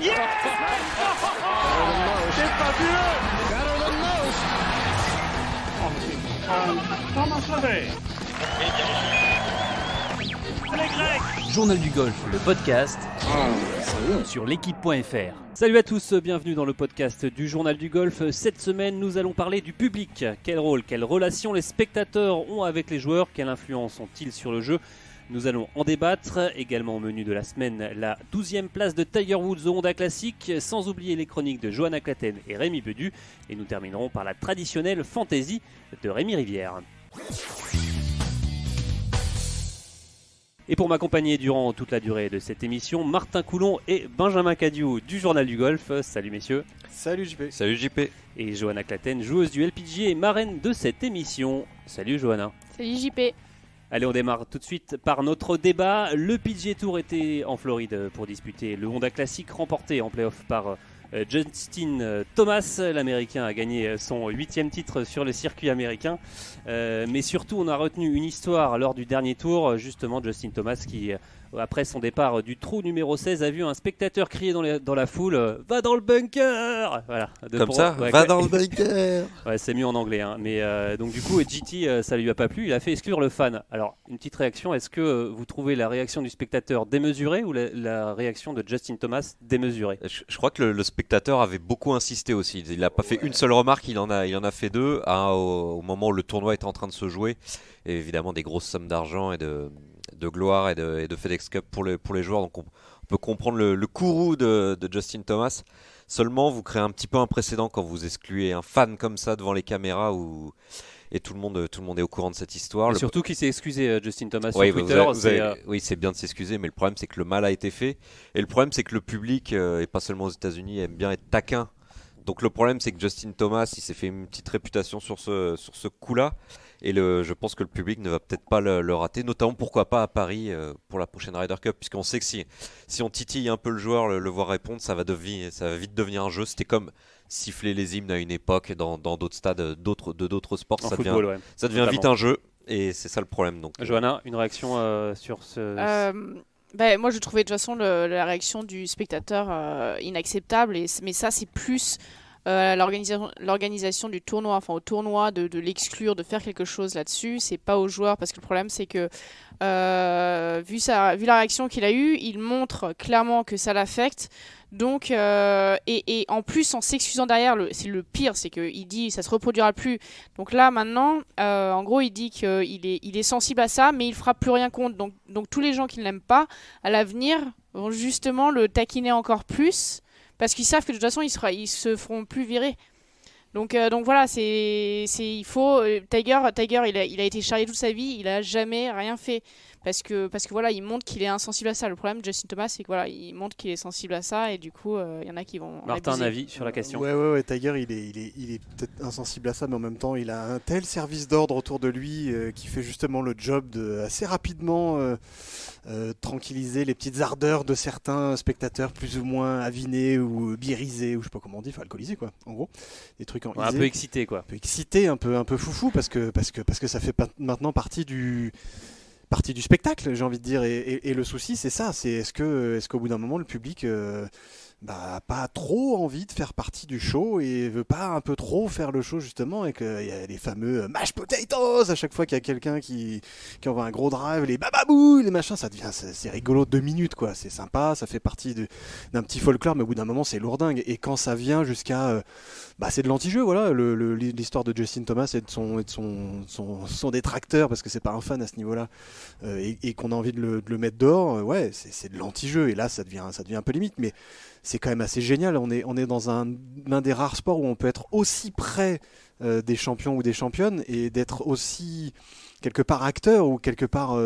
Yes! C'est fabuleux! Thomas Levey. Les Grecs. Journal du golf, le podcast sur l'équipe.fr. Salut à tous, bienvenue dans le podcast du Journal du golf. Cette semaine, nous allons parler du public. Quel rôle, quelle relation les spectateurs ont avec les joueurs, quelle influence ont-ils sur le jeu? Nous allons en débattre. Également au menu de la semaine, la 12e place de Tiger Woods au Honda Classic, sans oublier les chroniques de Johanna Claten et Rémi Bedu. Et nous terminerons par la traditionnelle fantaisie de Rémi Rivière. Et pour m'accompagner durant toute la durée de cette émission, Martin Coulon et Benjamin Cadieux du Journal du Golf. Salut messieurs. Salut JP. Salut JP. Et Johanna Claten, joueuse du LPGA et marraine de cette émission. Salut Johanna. Salut JP. Allez, on démarre tout de suite par notre débat. Le PGA Tour était en Floride pour disputer le Honda Classic, remporté en play-off par Justin Thomas. L'Américain a gagné son 8e titre sur le circuit américain. Mais surtout, on a retenu une histoire lors du dernier tour, justement Justin Thomas qui, après son départ du trou numéro 16, a vu un spectateur crier dans la foule « Va dans le bunker !» Voilà. Va dans le bunker. Ouais, c'est mieux en anglais. Hein. Mais donc du coup, JT, ça lui a pas plu. Il a fait exclure le fan. Alors, une petite réaction. Est-ce que vous trouvez la réaction du spectateur démesurée ou la réaction de Justin Thomas démesurée? Je crois que le spectateur avait beaucoup insisté aussi. Il n'a pas fait une seule remarque, il en a fait deux au moment où le tournoi était en train de se jouer. Et évidemment, des grosses sommes d'argent et de gloire et de FedEx Cup pour les joueurs. Donc on peut comprendre le courroux de Justin Thomas. Seulement, vous créez un petit peu un précédent quand vous excluez un fan comme ça devant les caméras et tout le monde est au courant de cette histoire. Et surtout qu'il s'est excusé, Justin Thomas, sur Twitter. Oui, c'est bien de s'excuser, mais le problème c'est que le mal a été fait. Et le problème c'est que le public, et pas seulement aux États-Unis, aime bien être taquin. Donc le problème c'est que Justin Thomas, il s'est fait une petite réputation sur ce coup-là. Et je pense que le public ne va peut-être pas le rater, notamment pourquoi pas à Paris pour la prochaine Ryder Cup, puisqu'on sait que si on titille un peu le joueur, le voir répondre, ça va vite devenir un jeu. C'était comme siffler les hymnes à une époque dans d'autres stades, d'autres sports, ça devient vite un jeu, et c'est ça le problème. Donc, Johanna, une réaction sur ce... Moi je trouvais de toute façon la réaction du spectateur inacceptable, mais ça c'est plus... l'organisation du tournoi, enfin au tournoi, de l'exclure, de faire quelque chose là-dessus, c'est pas aux joueurs, parce que le problème c'est que vu la réaction qu'il a eue, il montre clairement que ça l'affecte. Donc et en plus en s'excusant derrière, c'est le pire, c'est qu'il dit ça se reproduira plus. Donc là maintenant, en gros il dit qu'il est sensible à ça, mais il fera plus rien contre. Donc tous les gens qui ne l'aiment pas à l'avenir vont justement le taquiner encore plus. Parce qu'ils savent que de toute façon, ils se feront plus virer. Donc voilà, il faut... Tiger, il a été charrié toute sa vie, il a jamais rien fait. Parce que voilà, il montre qu'il est insensible à ça. Le problème de Justin Thomas, c'est que voilà, il montre qu'il est sensible à ça, et du coup, il y en a qui vont... Martin, un avis sur la question? Ouais, Tiger, il est peut-être insensible à ça, mais en même temps, il a un tel service d'ordre autour de lui qui fait justement le job de assez rapidement tranquilliser les petites ardeurs de certains spectateurs plus ou moins avinés ou biérisés, ou je sais pas comment on dit, enfin alcoolisés quoi, en gros. Des trucs un peu excité quoi. Un peu excité, un peu foufou, parce que ça fait maintenant partie du spectacle, j'ai envie de dire, et le souci c'est ça, c'est est-ce qu'au bout d'un moment le public pas trop envie de faire partie du show et veut pas un peu trop faire le show justement, et qu'il y a les fameux mash potatoes à chaque fois qu'il y a quelqu'un qui envoie un gros drive, les bababou, les machins, ça devient c'est rigolo 2 minutes quoi, c'est sympa, ça fait partie d'un petit folklore, mais au bout d'un moment c'est lourdingue, et quand ça vient jusqu'à c'est de l'anti-jeu, voilà, l'histoire de Justin Thomas et de son détracteur, parce que c'est pas un fan à ce niveau-là, et qu'on a envie de le mettre dehors, ouais, c'est de l'anti-jeu, et là ça devient un peu limite, mais c'est quand même assez génial. On est dans l'un des rares sports où on peut être aussi près des champions ou des championnes, et d'être aussi quelque part acteur, ou quelque part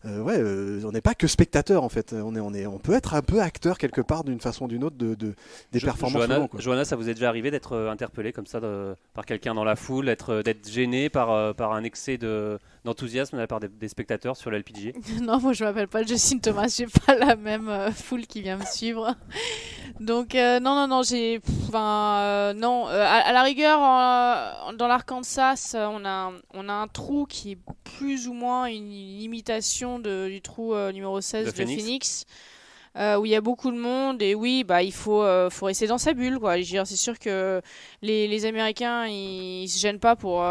on n'est pas que spectateur en fait, on peut être un peu acteur quelque part d'une façon ou d'une autre des performances. Johanna, ça vous est déjà arrivé d'être interpellé comme ça par quelqu'un dans la foule, d'être gêné par un excès d'enthousiasme de la part des spectateurs sur l'LPGA? Non, moi je m'appelle pas Justin Thomas, j'ai pas la même foule qui vient me suivre. Donc non, non. À la rigueur, dans l'Arkansas, on a un trou qui est plus ou moins une imitation du trou numéro 16 de Phoenix. où il y a beaucoup de monde. Et oui, il faut rester dans sa bulle, quoi. Je veux dire, c'est sûr que les Américains, ils se gênent pas pour.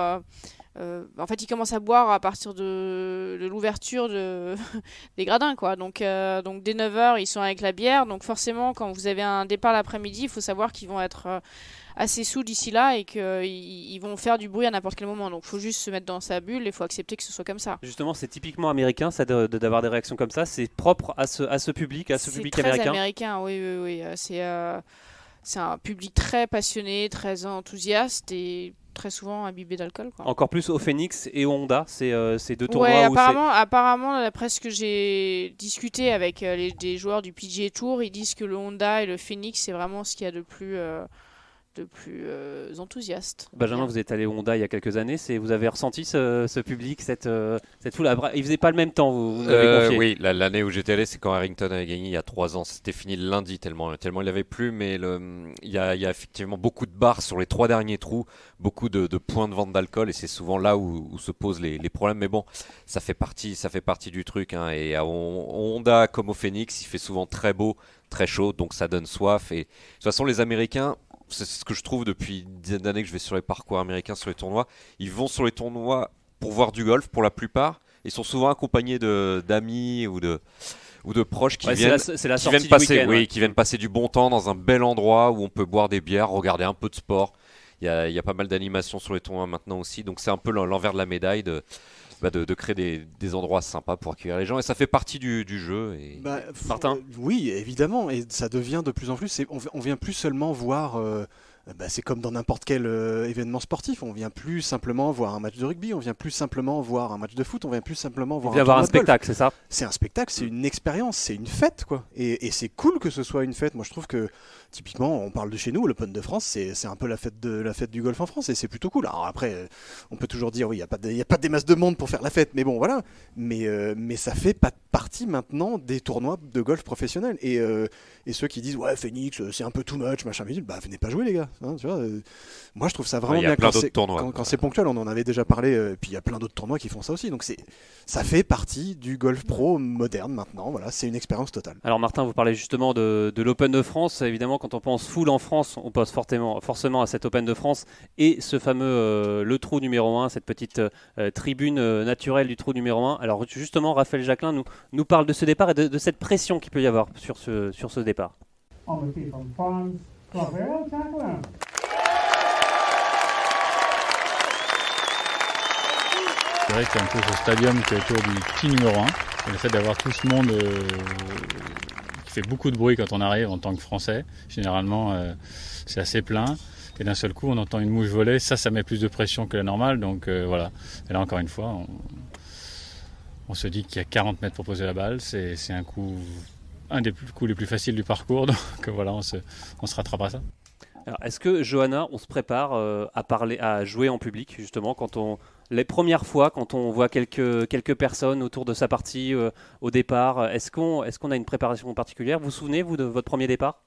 En fait, ils commencent à boire à partir de l'ouverture des gradins, quoi. Donc dès 9h, ils sont avec la bière. Donc forcément, quand vous avez un départ l'après-midi, il faut savoir qu'ils vont être assez sous d'ici là et qu'ils vont faire du bruit à n'importe quel moment. Donc il faut juste se mettre dans sa bulle et il faut accepter que ce soit comme ça. Justement, c'est typiquement américain ça, d'avoir des réactions comme ça. C'est propre à ce public, public très américain. Américain, oui. C'est un public très passionné, très enthousiaste et très souvent imbibé d'alcool, quoi. Encore plus au Phoenix et au Honda, c'est deux tournois ouais, où apparemment, d'après ce que j'ai discuté avec des joueurs du PGA Tour, ils disent que le Honda et le Phoenix, c'est vraiment ce qu'il y a de plus enthousiaste. Benjamin, vous êtes allé au Honda il y a quelques années, vous avez ressenti ce public, cette foule. Il faisait pas le même temps, vous m'avez confié. Oui, l'année où j'étais allé, c'est quand Harrington avait gagné il y a 3 ans. C'était fini le lundi tellement il avait plu, mais il y a effectivement beaucoup de bars sur les 3 derniers trous, beaucoup de points de vente d'alcool, et c'est souvent là où se posent les problèmes. Mais bon, ça fait partie du truc, hein. Et au Honda comme au Phoenix, il fait souvent très beau, très chaud, donc ça donne soif. Et de toute façon, les Américains, c'est ce que je trouve depuis une dizaine d'années que je vais sur les parcours américains, sur les tournois. Ils vont sur les tournois pour voir du golf pour la plupart. Ils sont souvent accompagnés d'amis ou de proches qui viennent passer du bon temps dans un bel endroit où on peut boire des bières, regarder un peu de sport. Il y a pas mal d'animations sur les tournois maintenant aussi. Donc c'est un peu l'envers de la médaille de créer des endroits sympas pour accueillir les gens, et ça fait partie du jeu. Martin, oui, évidemment, et ça devient de plus en plus, on vient plus seulement voir, c'est comme dans n'importe quel événement sportif, on vient plus simplement voir un match de rugby, on vient plus simplement voir un match de foot, on vient plus simplement voir un spectacle, c'est ça? C'est un spectacle, c'est une expérience, c'est une fête, quoi. Et c'est cool que ce soit une fête. Moi je trouve que typiquement, on parle de chez nous, l'Open de France, c'est un peu la fête du golf en France, et c'est plutôt cool. Alors après, on peut toujours dire, oui, il n'y a pas des masses de monde pour faire la fête, mais bon, voilà. Mais ça fait pas partie maintenant des tournois de golf professionnels. Et ceux qui disent, ouais, Phoenix, c'est un peu too much, machin, mais venez pas jouer, les gars. Hein, tu vois, moi, je trouve ça vraiment bien quand c'est ponctuel. On en avait déjà parlé, puis il y a plein d'autres tournois qui font ça aussi. Donc ça fait partie du golf pro moderne maintenant. Voilà, c'est une expérience totale. Alors Martin, vous parlez justement de l'Open de France. Évidemment, quand on pense foule en France, on pense forcément à cet Open de France et ce fameux le trou numéro 1, cette petite tribune naturelle du trou numéro 1. Alors justement, Raphaël Jacquelin nous parle de ce départ et de cette pression qu'il peut y avoir sur ce départ. C'est vrai que c'est un peu ce stadium qui est autour du petit numéro 1. Et le fait d'avoir tout ce monde qui fait beaucoup de bruit quand on arrive en tant que Français, généralement c'est assez plein. Et d'un seul coup, on entend une mouche voler. Ça met plus de pression que la normale. Donc voilà. Et là, encore une fois, on se dit qu'il y a 40 mètres pour poser la balle. C'est un des coups les plus faciles du parcours. Donc voilà, on se rattrape à ça. Alors, est-ce que, Johanna, on se prépare à jouer en public, justement, les premières fois, quand on voit quelques personnes autour de sa partie au départ, est-ce qu'on a une préparation particulière? Vous vous souvenez, vous, de votre premier départ?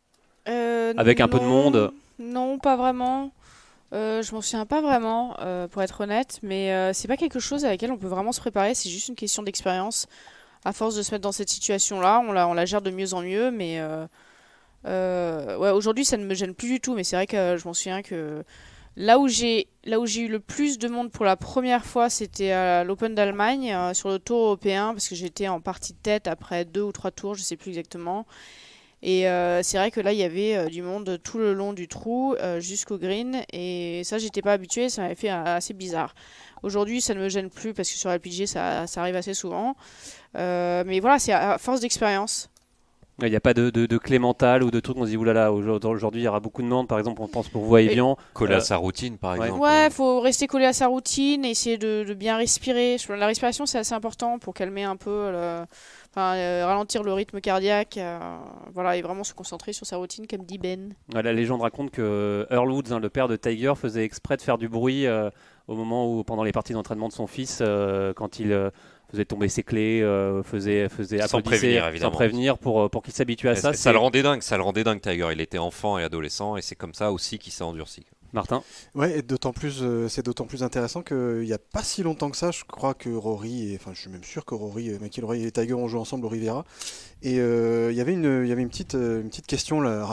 Avec un peu de monde? Non, pas vraiment. Je m'en souviens pas vraiment, pour être honnête, mais c'est pas quelque chose à laquelle on peut vraiment se préparer, c'est juste une question d'expérience. À force de se mettre dans cette situation-là, on la gère de mieux en mieux, mais aujourd'hui ça ne me gêne plus du tout, mais c'est vrai que je m'en souviens que là où j'ai eu le plus de monde pour la première fois, c'était à l'Open d'Allemagne, sur le tour européen, parce que j'étais en partie de tête après 2 ou 3 tours, je sais plus exactement. Et c'est vrai que là, il y avait du monde tout le long du trou jusqu'au green. Et ça, j'étais pas habituée, ça m'avait fait assez bizarre. Aujourd'hui, ça ne me gêne plus parce que sur LPG, ça arrive assez souvent. Mais voilà, c'est à force d'expérience. Il n'y a pas de clé mentale ou de trucs, on se dit oulala, aujourd'hui il y aura beaucoup de monde, par exemple, on pense pour vous et Evian. Collé à sa routine, par exemple. Ouais, faut rester collé à sa routine, essayer de bien respirer. La respiration, c'est assez important pour calmer un peu, ralentir le rythme cardiaque, et vraiment se concentrer sur sa routine, comme dit Ben. Ouais, la légende raconte que Earl Woods, le père de Tiger, faisait exprès de faire du bruit au moment où, pendant les parties d'entraînement de son fils, quand il faisait tomber ses clés, faisait sans prévenir pour qu'il s'habitue à ça. Ça le rendait dingue, Tiger. Il était enfant et adolescent et c'est comme ça aussi qu'il s'est endurci. Martin. Ouais, et c'est d'autant plus intéressant qu'il n'y a pas si longtemps que ça, je crois que Rory, je suis même sûr que Rory, McIlroy et Tiger ont joué ensemble au Riviera. Et il y avait une petite question là,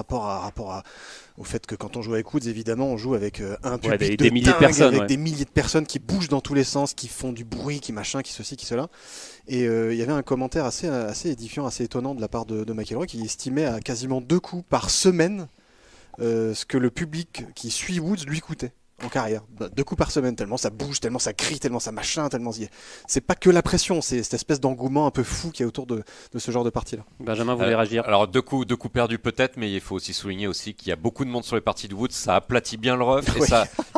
au fait que quand on joue avec Woods, évidemment, on joue avec un public des milliers de personnes, avec des milliers de personnes qui bougent dans tous les sens, qui font du bruit, qui machin, qui ceci, qui cela. Et il y avait un commentaire assez édifiant, assez étonnant de la part de McIlroy qui estimait à quasiment 2 coups par semaine ce que le public qui suit Woods lui coûtait en carrière. 2 coups par semaine, tellement ça bouge, tellement ça crie, tellement ça machin, tellement... C'est pas que la pression, c'est cette espèce d'engouement un peu fou qu'il y a autour de ce genre de partie-là. Benjamin voulait réagir. Alors 2 coups perdus peut-être, mais il faut aussi souligner aussi qu'il y a beaucoup de monde sur les parties de Woods, ça aplatit bien le rough, Oui.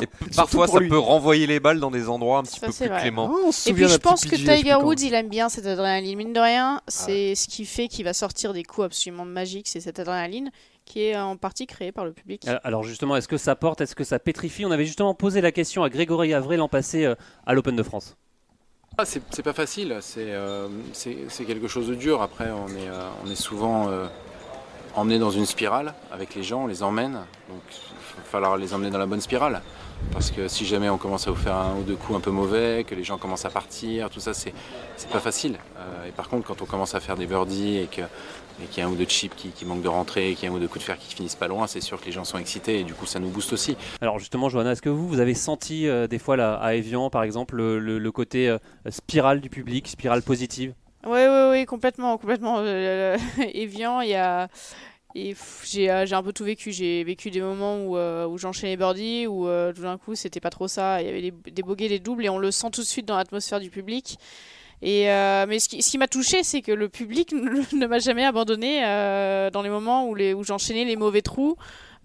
et parfois ça lui. peut renvoyer les balles dans des endroits un petit Ça, peu c'est plus vrai. cléments. Oh, on se Et souvient puis je d'un pense petit que PG, je sais Tiger plus Woods, comment. il aime bien cette adrénaline. Mine de rien, c'est ce qui fait qu'il va sortir des coups absolument magiques, c'est cette adrénaline qui est en partie créée par le public. Alors justement, est-ce que ça porte, est-ce que ça pétrifie? On avait justement posé la question à Grégory Avril l'an passé à l'Open de France. C'est pas facile, c'est quelque chose de dur. Après, on est souvent emmené dans une spirale avec les gens, on les emmène. Donc il va falloir les emmener dans la bonne spirale. Parce que si jamais on commence à vous faire 1 ou 2 coups un peu mauvais, que les gens commencent à partir, tout ça, c'est pas facile. Et par contre, quand on commence à faire des birdies et qu'il y a 1 ou 2 chips qui manquent de rentrer, et qu'il y a 1 ou 2 coups de fer qui finissent pas loin, c'est sûr que les gens sont excités et du coup ça nous booste aussi. Alors justement, Johanna, est-ce que vous avez senti des fois là, à Évian, par exemple, le côté spirale du public, spirale positive? Oui, complètement. Evian, il y a... j'ai un peu tout vécu. J'ai vécu des moments où j'enchaînais les birdies, où tout d'un coup c'était pas trop ça. Il y avait des bogeys, des doubles, et on le sent tout de suite dans l'atmosphère du public. Mais ce qui m'a touché, c'est que le public ne m'a jamais abandonné dans les moments où j'enchaînais les mauvais trous.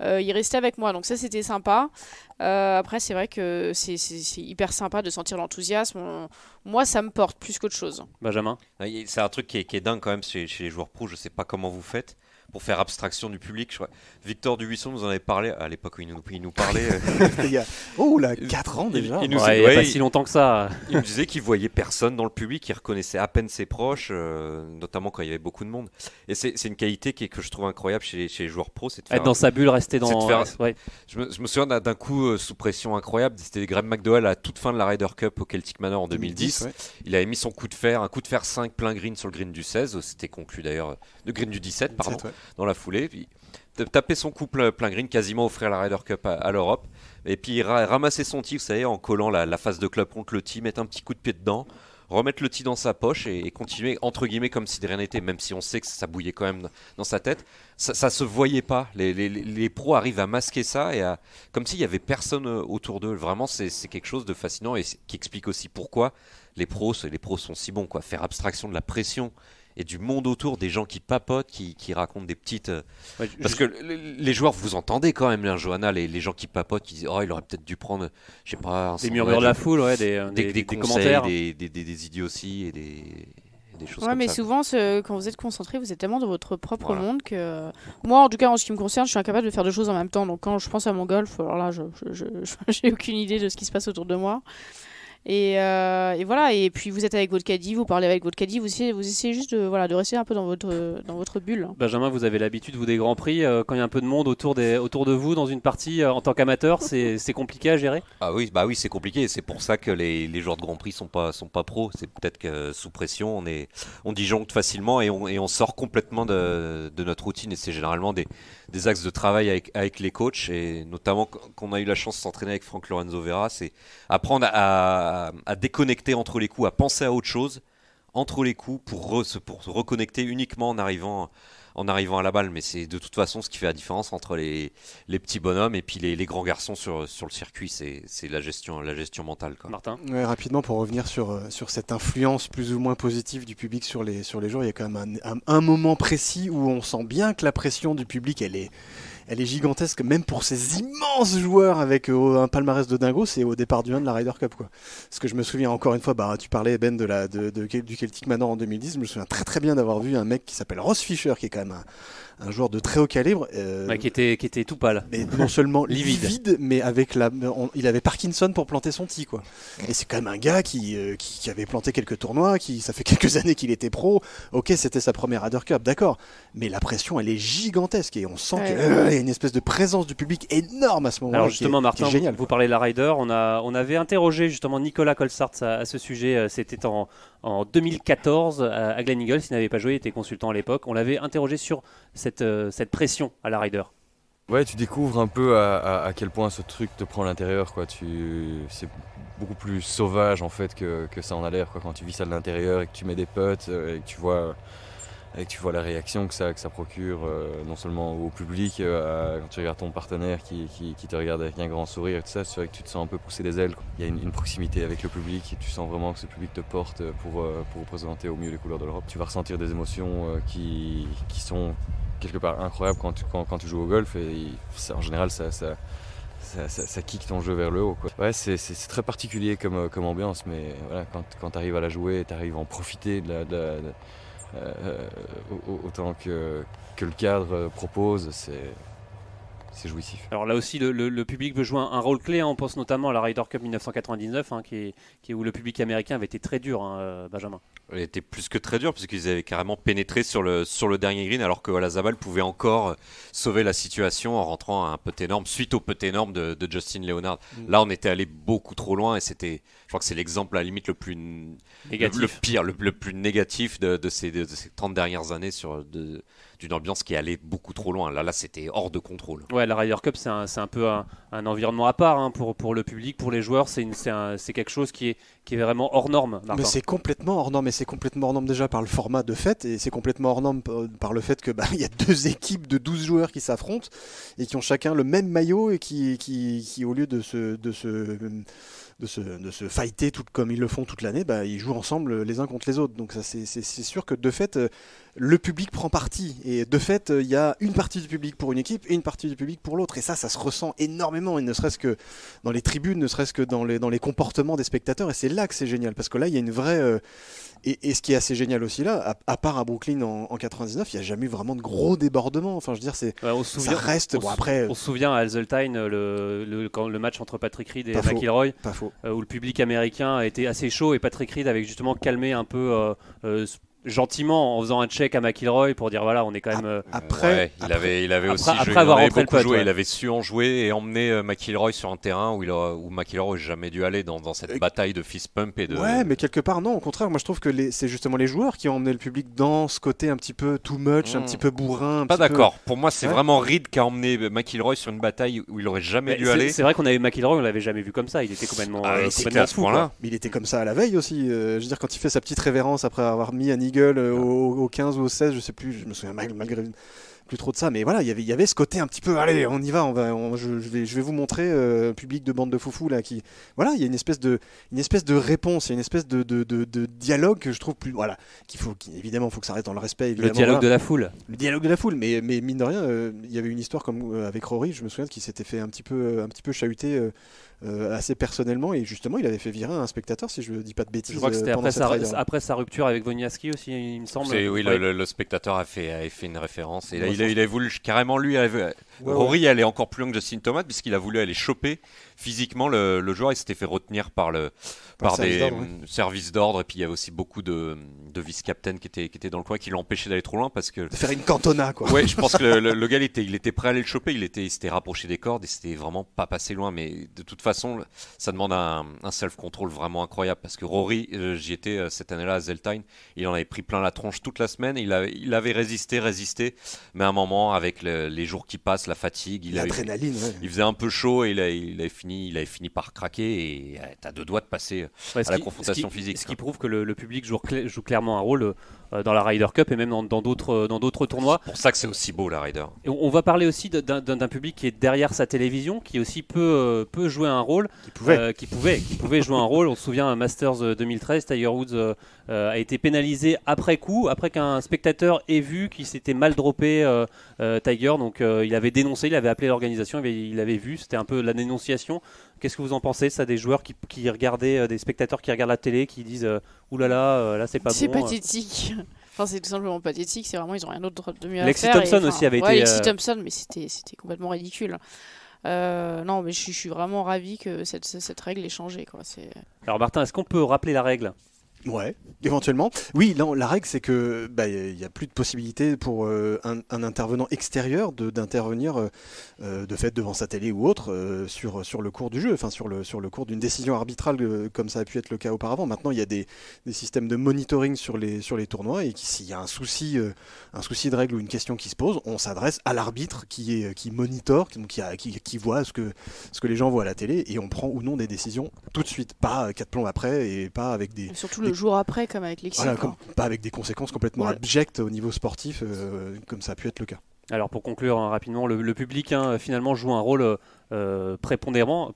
Il restait avec moi, donc ça c'était sympa. Après c'est vrai que c'est hyper sympa de sentir l'enthousiasme. Moi ça me porte plus qu'autre chose. Benjamin? C'est un truc qui est dingue quand même chez les joueurs pros, je sais pas comment vous faites pour faire abstraction du public. Je crois. Victor Dubuisson nous en avait parlé à l'époque où il nous parlait. Il y a 4 ans déjà. Il nous Ouais, il n'y a pas si longtemps que ça. Il me disait qu'il voyait personne dans le public, il reconnaissait à peine ses proches, notamment quand il y avait beaucoup de monde. Et c'est une qualité que je trouve incroyable chez les joueurs pros, c'est de faire... Être dans sa bulle, rester dans... c'est de faire- Ouais. Je me souviens d'un coup sous pression incroyable, c'était Graham McDowell à la toute fin de la Ryder Cup au Celtic Manor en 2010. Ouais. Il avait mis son coup de fer 5 plein green sur le green du 16, c'était conclu d'ailleurs, le green du 17, pardon, 17, ouais. dans la foulée. Puis, taper son coup plein green, quasiment offrir la Ryder Cup à l'Europe. Et puis ramasser son tee, vous savez, en collant la face de club contre le tee, mettre un petit coup de pied dedans, remettre le tee dans sa poche et continuer entre guillemets comme si de rien n'était, même si on sait que ça bouillait quand même dans sa tête. Ça se voyait pas. Les pros arrivent à masquer ça et comme s'il y avait personne autour d'eux. Vraiment, c'est quelque chose de fascinant et qui explique aussi pourquoi les pros sont si bons, quoi. Faire abstraction de la pression et du monde autour, des gens qui papotent, qui racontent des petites... Ouais, Parce que les joueurs, vous entendez quand même, là, Johanna, les gens qui papotent, qui disent « Oh, il aurait peut-être dû prendre, je sais pas... » des murmures de la foule, ouais, des des conseils, commentaires. des idioties et des choses Ouais, comme mais ça. souvent, quand vous êtes concentré, vous êtes tellement dans votre propre Voilà. monde que... Moi, en tout cas, en ce qui me concerne, je suis incapable de faire 2 choses en même temps. Donc quand je pense à mon golf, alors là, j'ai aucune idée de ce qui se passe autour de moi. Et voilà, et puis vous êtes avec votre caddie, vous parlez avec votre caddie, vous essayez juste de rester un peu dans votre bulle. Benjamin, vous avez l'habitude, vous, des Grands Prix, quand il y a un peu de monde autour de vous dans une partie en tant qu'amateur, c'est compliqué à gérer? Ah oui, bah oui, c'est compliqué. C'est pour ça que les joueurs de Grand Prix sont pas pros. C'est peut-être que sous pression, on disjoncte facilement et on sort complètement de notre routine. Et c'est généralement des axes de travail avec les coachs et notamment qu'on a eu la chance de s'entraîner avec Frank Lorenzo Vera, c'est apprendre à déconnecter entre les coups, à penser à autre chose entre les coups pour se reconnecter uniquement en arrivant à la balle. Mais c'est de toute façon ce qui fait la différence entre les petits bonhommes et puis les grands garçons sur le circuit, c'est la gestion mentale, quoi. Martin? Ouais, rapidement, pour revenir sur cette influence plus ou moins positive du public sur les joueurs, il y a quand même un moment précis où on sent bien que la pression du public, elle est gigantesque, même pour ces immenses joueurs avec un palmarès de dingo. C'est au départ du 1 de la Ryder Cup, quoi. Parce que je me souviens encore une fois, tu parlais, Ben, du Celtic Manor en 2010, je me souviens très très bien d'avoir vu un mec qui s'appelle Ross Fisher, qui est quand même un joueur de très haut calibre. Qui était tout pâle. Mais non seulement Livide. livide, mais avec il avait Parkinson pour planter son tee, quoi. Et c'est quand même un gars qui avait planté quelques tournois, ça fait quelques années qu'il était pro. Ok, c'était sa première Ryder Cup, d'accord. Mais la pression, elle est gigantesque et on sent qu'il y a une espèce de présence du public énorme à ce moment-là. Alors justement, Martin, qui est génial, vous parlez de la Ryder. On avait interrogé justement Nicolas Colsaerts à ce sujet. C'était en 2014 à Glen Eagles. Il n'avait pas joué, il était consultant à l'époque. On l'avait interrogé sur cette pression à la Ryder. Ouais, tu découvres un peu à quel point ce truc te prend à l'intérieur, quoi. C'est beaucoup plus sauvage en fait que ça en a l'air, quoi. Quand tu vis ça de l'intérieur et que tu mets des putts et que tu vois la réaction que ça procure, non seulement au public, quand tu regardes ton partenaire qui te regarde avec un grand sourire et tout ça, c'est vrai que tu te sens un peu pousser des ailes, quoi. Il y a une proximité avec le public et tu sens vraiment que ce public te porte pour représenter au mieux les couleurs de l'Europe. Tu vas ressentir des émotions qui sont quelque part incroyables quand tu joues au golf et en général ça kick ton jeu vers le haut, quoi. Ouais, c'est très particulier comme ambiance, mais voilà, quand tu arrives à la jouer, tu arrives à en profiter autant que le cadre propose, c'est jouissif. Alors là aussi, le public veut jouer un rôle clé. On pense notamment à la Ryder Cup 1999, qui est où le public américain avait été très dur, Benjamin. Il était plus que très dur puisqu'ils avaient carrément pénétré sur le dernier green, alors que Olazabal pouvait encore sauver la situation en rentrant à un putt énorme suite au putt énorme de Justin Leonard. Là, on était allé beaucoup trop loin et je crois que c'est l'exemple à la limite le plus négatif. Le pire, le plus négatif de ces 30 dernières années d'une ambiance qui allait beaucoup trop loin. Là, c'était hors de contrôle. Ouais, la Ryder Cup, c'est un peu un environnement à part, pour le public, pour les joueurs. C'est quelque chose qui est vraiment hors norme. Mais c'est complètement hors norme, et c'est complètement hors norme déjà par le format de fait, et c'est complètement hors norme par le fait que il y a deux équipes de 12 joueurs qui s'affrontent et qui ont chacun le même maillot et qui au lieu de se fighter tout comme ils le font toute l'année, ils jouent ensemble les uns contre les autres. Donc ça, c'est sûr que de fait, le public prend parti. Et de fait, il y a une partie du public pour une équipe et une partie du public pour l'autre. Et ça se ressent énormément. Et ne serait-ce que dans les tribunes, ne serait-ce que dans les comportements des spectateurs. Et c'est là que c'est génial. Parce que là, il y a une vraie... Et ce qui est assez génial aussi là, à part à Brooklyn en 99, il n'y a jamais eu vraiment de gros débordements. Enfin, je veux dire, ça reste... On se souvient à Hazeltine, le match entre Patrick Reed et McIlroy, où le public américain a été assez chaud et Patrick Reed avait justement calmé un peu... gentiment en faisant un check à McIlroy pour dire voilà, on est quand même il avait aussi beaucoup joué, il avait su en jouer et emmener McIlroy sur un terrain où McIlroy n'aurait jamais dû aller dans cette bataille de fist pump et de... Ouais, mais quelque part non, au contraire, moi je trouve que c'est justement les joueurs qui ont emmené le public dans ce côté un petit peu too much, un petit peu bourrin, pas d'accord. Pour moi, c'est vraiment Reed qui a emmené McIlroy sur une bataille où il aurait jamais dû aller. C'est vrai qu'on avait McIlroy, on l'avait jamais vu comme ça, il était complètement fou, quoi. Mais il était comme ça à la veille aussi, je veux dire, quand il fait sa petite révérence après avoir mis un eagle au 15 ou au 16, je sais plus, je me souviens malgré plus trop de ça, mais voilà, il y avait ce côté un petit peu, allez, on y va, je vais vous montrer, public de bande de foufous là, qui, voilà, il y a une espèce de réponse, il y a une espèce de dialogue que je trouve plus, voilà, évidemment, faut que ça reste dans le respect, évidemment. Le dialogue de la foule. Le dialogue de la foule, mais mine de rien, il y avait une histoire comme avec Rory, je me souviens qu'il s'était fait un petit peu chahuter. Assez personnellement, et justement il avait fait virer un spectateur, si je ne dis pas de bêtises. Je crois que c'était après sa rupture avec Woniarski aussi, il me semble. Oui, le spectateur avait fait une référence, et là, il a voulu carrément, Rory allait encore plus loin que Justin Thomas, puisqu'il a voulu aller choper physiquement le joueur. Il s'était fait retenir par des services d'ordre, et puis il y avait aussi beaucoup de vice-captains qui étaient dans le coin, qui l'ont empêché d'aller trop loin, parce que... De faire une cantona, quoi. Ouais, je pense que le gars il était prêt à aller le choper, il s'était rapproché des cordes, et c'était vraiment pas passé loin, mais de toute façon ça demande un self-control vraiment incroyable, parce que Rory, j'y étais cette année-là à Zeltine, il en avait pris plein la tronche toute la semaine, il avait résisté, mais à un moment, avec les jours qui passent, la fatigue, l'adrénaline, il faisait un peu chaud, et il avait fini par craquer, et t'as deux doigts de passer à la confrontation physique. Ce qui prouve que le public joue clairement un rôle dans la Ryder Cup et même dans d'autres tournois. C'est pour ça que c'est aussi beau, la Ryder. Et on va parler aussi d'un public qui est derrière sa télévision, qui aussi peut jouer un rôle, qui pouvait jouer un rôle. On se souvient, Masters 2013, Tiger Woods a été pénalisé après coup, après qu'un spectateur ait vu qu'il s'était mal droppé Tiger, donc il avait dénoncé, il avait appelé l'organisation, il avait vu, c'était un peu la dénonciation. Qu'est-ce que vous en pensez, ça, des joueurs qui regardaient, des spectateurs qui regardent la télé, qui disent oulala, là c'est pas bon. C'est pathétique. Enfin, c'est tout simplement pathétique. C'est vraiment, ils ont rien d'autre de mieux à Lexi faire. Thompson aussi avait été, Lexi Thompson, mais c'était complètement ridicule. Non, mais je suis vraiment ravi que cette règle ait changé, quoi. Alors Martin, est-ce qu'on peut rappeler la règle ? Ouais, éventuellement. Oui, là, la règle, c'est que il n'y a plus de possibilité pour un intervenant extérieur d'intervenir de fait devant sa télé ou autre sur le cours du jeu, enfin sur le cours d'une décision arbitrale comme ça a pu être le cas auparavant. Maintenant, il y a des systèmes de monitoring sur les tournois et s'il y a un souci de règle ou une question qui se pose, on s'adresse à l'arbitre qui monitore, qui voit ce que les gens voient à la télé et on prend ou non des décisions tout de suite, pas 4 plombs après et pas avec des... Surtout le jour après, comme avec Lexi. Voilà, pas avec des conséquences complètement abjectes au niveau sportif, comme ça a pu être le cas. Alors pour conclure rapidement, le public finalement joue un rôle prépondérant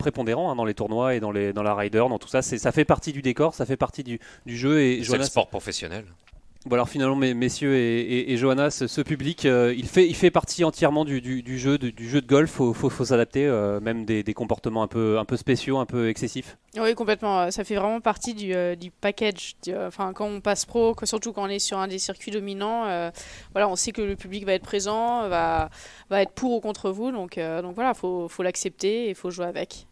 dans les tournois et dans la Ryder, dans tout ça. Ça fait partie du décor, ça fait partie du jeu. Et c'est le sport professionnel. Bon alors finalement messieurs et Johanna, ce public il fait partie entièrement du jeu de golf. Faut s'adapter, même des comportements un peu spéciaux, un peu excessifs. Oui, complètement. Ça fait vraiment partie du package. Enfin, quand on passe pro, surtout quand on est sur un des circuits dominants, voilà, on sait que le public va être présent, va être pour ou contre vous. Donc voilà, faut l'accepter et il faut jouer avec.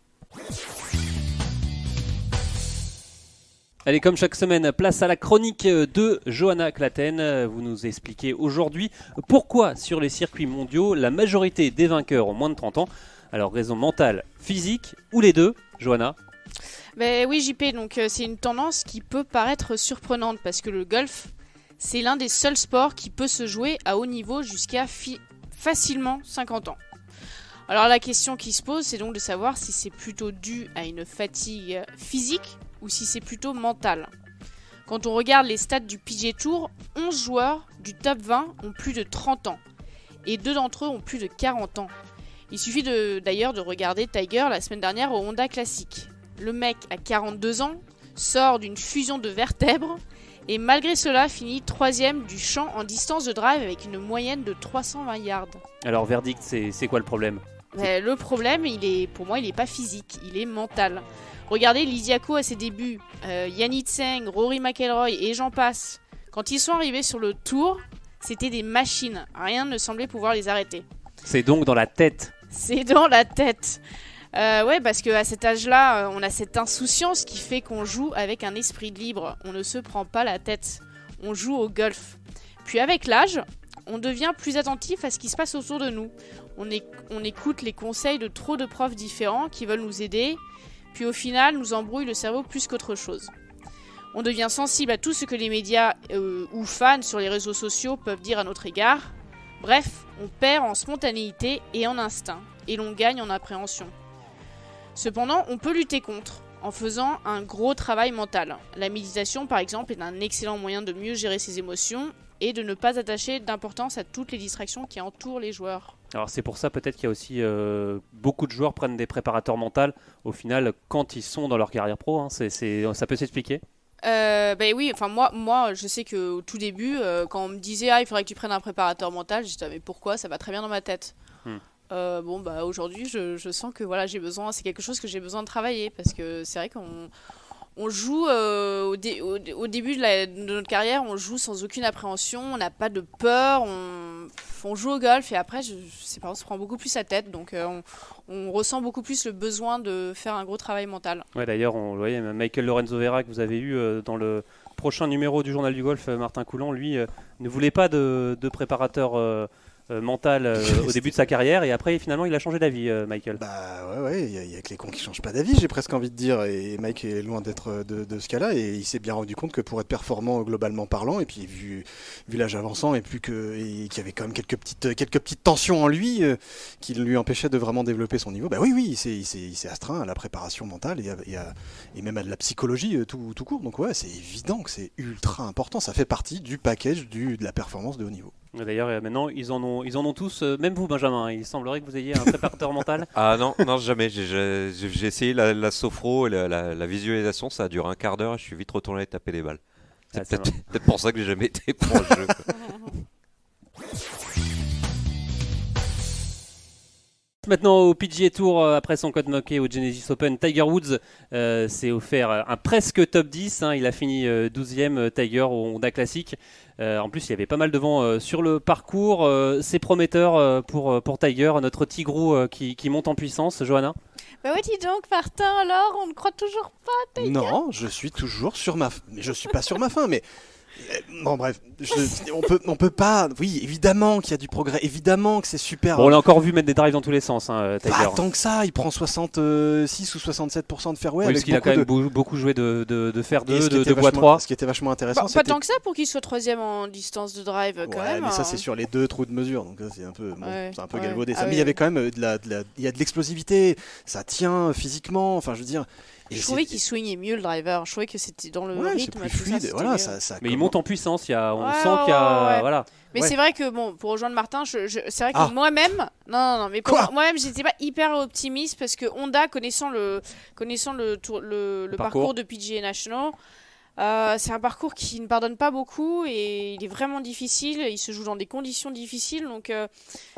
Allez, comme chaque semaine, place à la chronique de Johanna Claten. Vous nous expliquez aujourd'hui pourquoi sur les circuits mondiaux, la majorité des vainqueurs ont moins de 30 ans. Alors, raison mentale, physique ou les deux, Johanna ? Oui, JP, donc c'est une tendance qui peut paraître surprenante parce que le golf, c'est l'un des seuls sports qui peut se jouer à haut niveau jusqu'à facilement 50 ans. Alors la question qui se pose, c'est donc de savoir si c'est plutôt dû à une fatigue physique ou si c'est plutôt mental. Quand on regarde les stats du PGA Tour, 11 joueurs du top 20 ont plus de 30 ans et 2 d'entre eux ont plus de 40 ans. Il suffit d'ailleurs de regarder Tiger la semaine dernière au Honda Classic. Le mec a 42 ans, sort d'une fusion de vertèbres et malgré cela finit 3ème du champ en distance de drive avec une moyenne de 320 yards. Alors verdict, c'est quoi le problème ? Le problème, pour moi, il n'est pas physique, il est mental. Regardez Lisiako à ses débuts, Yanni Tseng, Rory McIlroy et j'en passe. Quand ils sont arrivés sur le tour, c'était des machines. Rien ne semblait pouvoir les arrêter. C'est donc dans la tête. C'est dans la tête. Ouais, parce qu'à cet âge-là, on a cette insouciance qui fait qu'on joue avec un esprit libre. On ne se prend pas la tête. On joue au golf. Puis avec l'âge, on devient plus attentif à ce qui se passe autour de nous. On écoute les conseils de trop de profs différents qui veulent nous aider. Puis au final, nous embrouillent le cerveau plus qu'autre chose. On devient sensible à tout ce que les médias ou fans sur les réseaux sociaux peuvent dire à notre égard. Bref, on perd en spontanéité et en instinct, et l'on gagne en appréhension. Cependant, on peut lutter contre, en faisant un gros travail mental. La méditation, par exemple, est un excellent moyen de mieux gérer ses émotions et de ne pas attacher d'importance à toutes les distractions qui entourent les joueurs. Alors c'est pour ça peut-être qu'il y a aussi beaucoup de joueurs prennent des préparateurs mentaux au final quand ils sont dans leur carrière pro, hein. Ça peut s'expliquer. Oui, enfin moi je sais qu'au tout début quand on me disait il faudrait que tu prennes un préparateur mental, je disais mais pourquoi, ça va très bien dans ma tête. Aujourd'hui je sens que voilà, c'est quelque chose que j'ai besoin de travailler parce que c'est vrai qu'on joue au début de notre carrière, on joue sans aucune appréhension, on n'a pas de peur, on joue au golf et après je sais pas, on se prend beaucoup plus la tête, donc on ressent beaucoup plus le besoin de faire un gros travail mental. Ouais, d'ailleurs on voyait Michael Lorenzo Vera que vous avez eu dans le prochain numéro du Journal du Golf, Martin Coulon, lui ne voulait pas de préparateur mental au début de sa carrière et après finalement il a changé d'avis, Michael. Ouais, il y a que les cons qui changent pas d'avis, j'ai presque envie de dire, et Mike est loin d'être de ce cas-là et il s'est bien rendu compte que pour être performant globalement parlant et puis vu l'âge avançant et qu'il y avait quand même quelques petites tensions en lui qui lui empêchaient de vraiment développer son niveau, il s'est astreint à la préparation mentale et même à de la psychologie tout court, donc ouais, c'est évident que c'est ultra important, ça fait partie du package de la performance de haut niveau. D'ailleurs, maintenant, ils en ont tous, même vous, Benjamin. Il semblerait que vous ayez un préparateur mental. Ah non, jamais. J'ai essayé la sophro et la visualisation, ça a duré un quart d'heure et je suis vite retourné taper des balles. C'est peut-être pour ça que j'ai jamais été pro au jeu. Maintenant au PGA Tour, après son code moqué au Genesis Open, Tiger Woods s'est offert un presque top 10. Il a fini 12e Tiger au Honda Classic. En plus, il y avait pas mal de vent sur le parcours. C'est prometteur pour Tiger, notre Tigrou qui monte en puissance. Johanna ? Bah ouais, dis donc, Martin, alors, on ne croit toujours pas, Tiger. Non, je suis toujours sur ma fin. Mais je suis pas sur ma fin, mais. Bon bref, on peut pas. Oui, évidemment qu'il y a du progrès, évidemment que c'est super. Bon, on l'a encore vu mettre des drives dans tous les sens, Tiger. Pas tant que ça, il prend 66 ou 67% de fairway. Oui, parce qu'il a quand même beaucoup joué de fer 2, de bois 3. Ce qui était vachement intéressant. Pas tant que ça pour qu'il soit 3ème en distance de drive quand même. Mais ça c'est sur les 2 trous de mesure, donc c'est un peu, galvaudé. Ah Mais il y avait quand même il y a de l'explosivité, ça tient physiquement. Enfin, je veux dire. Je trouvais qu'il swingait mieux le driver. Je trouvais que c'était dans le rythme. C'est plus fluide. Voilà, ça mais il monte en puissance. On sent qu'il y a. Voilà. Mais c'est vrai que pour rejoindre Martin, c'est vrai que moi-même, mais moi-même, j'étais pas hyper optimiste parce que Honda, connaissant le parcours de PGA National. C'est un parcours qui ne pardonne pas beaucoup et il est vraiment difficile. Il se joue dans des conditions difficiles, donc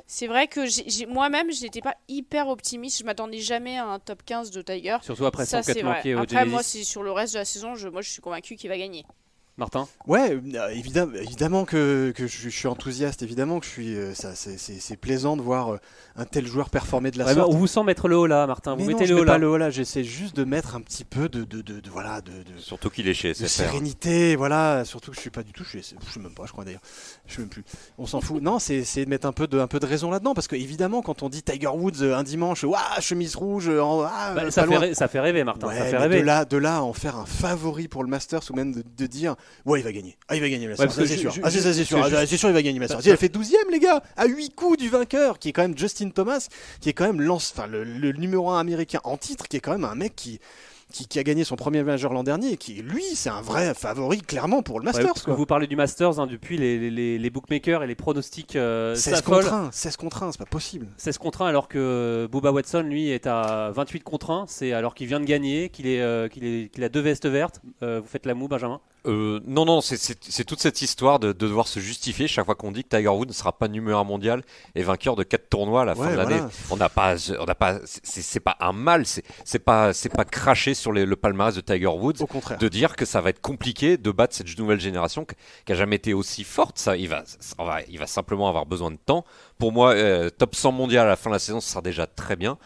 c'est vrai que moi-même, je n'étais pas hyper optimiste. Je m'attendais jamais à un top 15 de Tiger. Surtout après son cut manqué au Genesis. Après, moi, c'est sur le reste de la saison. Je suis convaincu qu'il va gagner. Martin ? Ouais, évidemment que je suis enthousiaste, évidemment que je suis. C'est plaisant de voir un tel joueur performer de la sorte. On vous sent mettre le haut là, Martin. Vous mettez le haut là. Pas le haut là. J'essaie juste de mettre un petit peu de surtout qu'il est chez SFR. De sérénité, voilà. Surtout que je suis pas du tout. Je sais même pas, je crois d'ailleurs. Je sais même plus. On s'en fout. Non, c'est de mettre un peu de raison là-dedans, parce que évidemment, quand on dit Tiger Woods un dimanche, chemise rouge, ça fait rêver, Martin. Ouais, ça fait rêver. De là à en faire un favori pour le Masters, ou même de dire il va gagner. Il va gagner le Masters. Ouais, c'est sûr. C'est sûr, il va gagner le Masters. Il a fait 12ème, les gars, à 8 coups du vainqueur, qui est quand même Justin Thomas, qui est quand même le numéro 1 américain en titre, qui est quand même un mec qui a gagné son premier major l'an dernier, et qui, lui, c'est un vrai favori, clairement, pour le Masters. Parce que vous parlez du Masters, depuis les bookmakers et les pronostics 16 contre 1, c'est pas possible. 16 contre 1, alors que Bubba Watson, lui, est à 28 contre 1, c'est alors qu'il vient de gagner, qu'il a 2 vestes vertes. Vous faites la moue, Benjamin ? Non, c'est toute cette histoire de devoir se justifier chaque fois qu'on dit que Tiger Woods ne sera pas numéro 1 mondial et vainqueur de 4 tournois à la fin de l'année. On n'a pas, c'est pas un mal, c'est pas cracher sur le palmarès de Tiger Woods. Au contraire. De dire que ça va être compliqué de battre cette nouvelle génération qui a jamais été aussi forte. Il va simplement avoir besoin de temps. Pour moi, top 100 mondial à la fin de la saison, ce sera déjà très bien.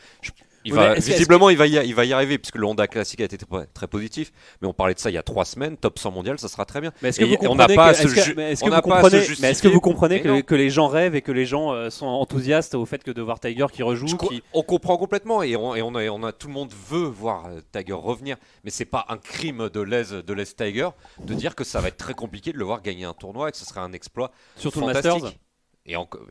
Visiblement, il va y arriver, puisque le Honda Classic a été très positif. Mais on parlait de ça il y a 3 semaines. Top 100 mondial, ça sera très bien. Mais est-ce que vous comprenez que les gens rêvent et que les gens sont enthousiastes au fait que de voir Tiger qui rejoue On comprend complètement, et tout le monde veut voir Tiger revenir. Mais c'est pas un crime de l'aise Tiger de dire que ça va être très compliqué de le voir gagner un tournoi et que ce serait un exploit surtout fantastique. Le Masters.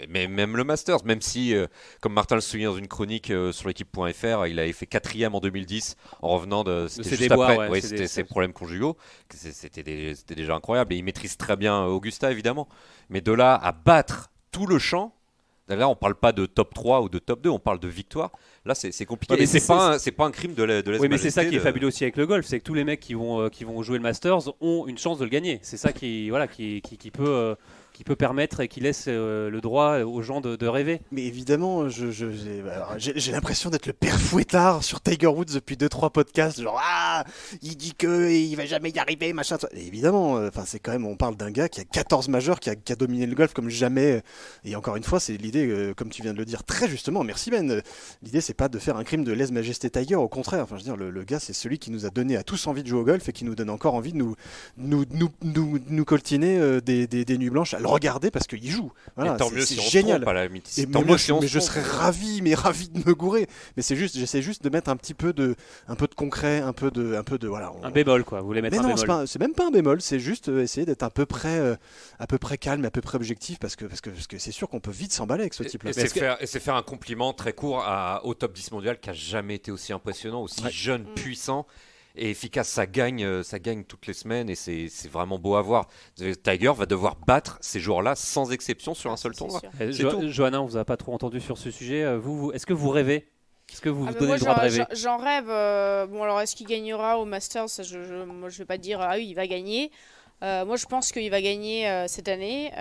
Mais même le Masters, même si, comme Martin le souligne dans une chronique sur l'équipe.fr, il avait fait 4ème en 2010 en revenant c'était juste après. C'était ses problèmes conjugaux. C'était déjà incroyable. Et il maîtrise très bien Augusta, évidemment. Mais de là à battre tout le champ, là on parle pas de top 3 ou de top 2, on parle de victoire. Là c'est compliqué. Ouais, mais c'est pas un crime de l'aise. Oui, mais c'est ça qui est fabuleux aussi avec le golf, c'est que tous les mecs qui vont jouer le Masters ont une chance de le gagner. C'est ça qui peut permettre et qui laisse le droit aux gens de rêver. Mais évidemment, j'ai l'impression d'être le père fouettard sur Tiger Woods depuis 2-3 podcasts, genre il dit qu'il va jamais y arriver, machin. Et évidemment, c'est quand même, on parle d'un gars qui a 14 majeurs, qui a dominé le golf comme jamais. Et encore une fois, c'est l'idée, comme tu viens de le dire très justement, merci Ben, l'idée c'est pas de faire un crime de lèse-majesté Tiger, au contraire. Enfin, je veux dire, le gars, c'est celui qui nous a donné à tous envie de jouer au golf et qui nous donne encore envie de nous coltiner des nuits blanches à le regarder parce qu'il joue. Voilà, tant mieux si on génial. se trompe à la limite. Je serais ravi de me gourer. Mais j'essaie juste de mettre un peu de concret, un peu de voilà. Un bémol quoi. Vous voulez mettre un bémol. C'est même pas un bémol. C'est juste essayer d'être à peu près calme, à peu près objectif, parce que c'est sûr qu'on peut vite s'emballer avec ce type-là. Et c'est faire un compliment très court au top 10 mondial qui a jamais été aussi impressionnant, aussi jeune, puissant et efficace. Ça gagne toutes les semaines et c'est vraiment beau à voir. Tiger va devoir battre ces joueurs-là sans exception sur un seul tournoi. Johanna, on vous a pas trop entendu sur ce sujet. Est-ce que vous rêvez? Est-ce que vous vous donnez le droit de rêver? J'en rêve. Bon, alors est-ce qu'il gagnera au Masters? Moi, je vais pas dire il va gagner. Moi, je pense qu'il va gagner cette année.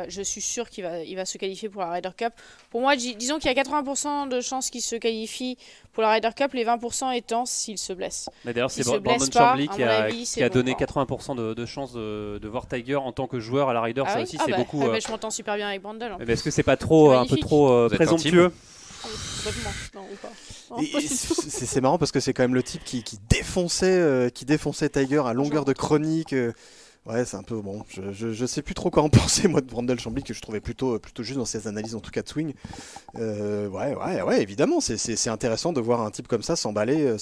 Je suis sûr qu'il va se qualifier pour la Ryder Cup. Pour moi, disons qu'il y a 80% de chances qu'il se qualifie pour la Ryder Cup, les 20% étant s'il se blesse. Mais d'ailleurs, c'est S'il se Brandon blesse pas, Chambly à qui mon a, avis, qui c'est a bon, donné quoi. 80% de chances de voir Tiger en tant que joueur à la Ryder. Ça aussi, c'est beaucoup. Mais je m'entends super bien avec Brandon. Mais est-ce que c'est pas trop C'est un peu magnifique. trop êtes présomptueux? Complètement. Non, ou pas. Non, Et pas du tout. c'est marrant parce que c'est quand même le type qui défonçait Tiger à longueur de chronique. Ouais, c'est un peu bon. Je sais plus trop quoi en penser moi de Brandon Chambly, que je trouvais plutôt juste dans ses analyses en tout cas de swing. Ouais, évidemment, c'est intéressant de voir un type comme ça s'emballer.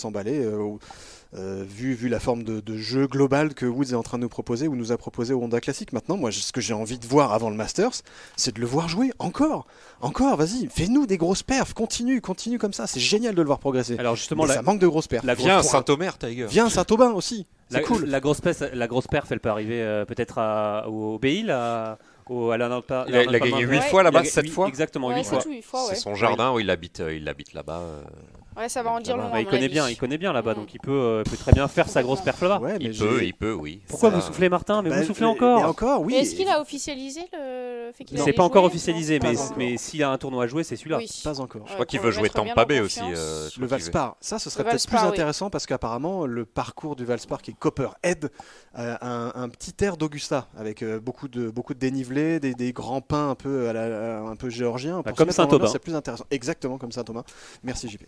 Vu la forme de jeu global que Woods est en train de nous proposer ou nous a proposé au Honda Classic. Maintenant, moi, ce que j'ai envie de voir avant le Masters, c'est de le voir jouer encore, vas-y, fais-nous des grosses perfs, continue comme ça, c'est génial de le voir progresser. Alors justement, Mais ça manque de grosses perfs. Viens à Saint-Omer, Tiger. Viens à Saint-Aubin aussi, c'est la, cool. la grosse perf, elle peut arriver peut-être au Bail, à la Il a gagné 8 Ouais. fois là-bas, Il a- 7 oui, fois. Exactement, Ouais, 8 fois. c'est tout, 8 fois, ouais. C'est son jardin où il habite là-bas. Ouais, ça va en dire long. Ouais, à il mon connaît avis. bien là-bas, Mm. donc il peut très bien faire sa grosse perf là-bas. Ouais, mais Il peut, oui. Pourquoi Ça- vous soufflez, Martin? Mais Bah, vous soufflez mais encore. encore, oui. Mais est-ce qu'il a officialisé le fait qu'il C'est allait pas encore jouer officialisé, Pas mais, encore. mais s'il y a un tournoi à jouer, c'est celui-là. Oui. Pas encore. Je crois qu'il pour veut le jouer mettre bien Tampa en Bay aussi. confiance. Le je crois qu'il veut. Valspar, ça ce serait Le peut-être plus Valspar, oui. intéressant parce qu'apparemment le parcours du Valspar qui est Copperhead a un petit air d'Augusta avec beaucoup de dénivelé, des grands pins un peu un peu géorgiens. Pour Comme se mettre en Saint-Aubin. ambiance, c'est plus intéressant. Exactement comme Saint-Aubin. Merci JP.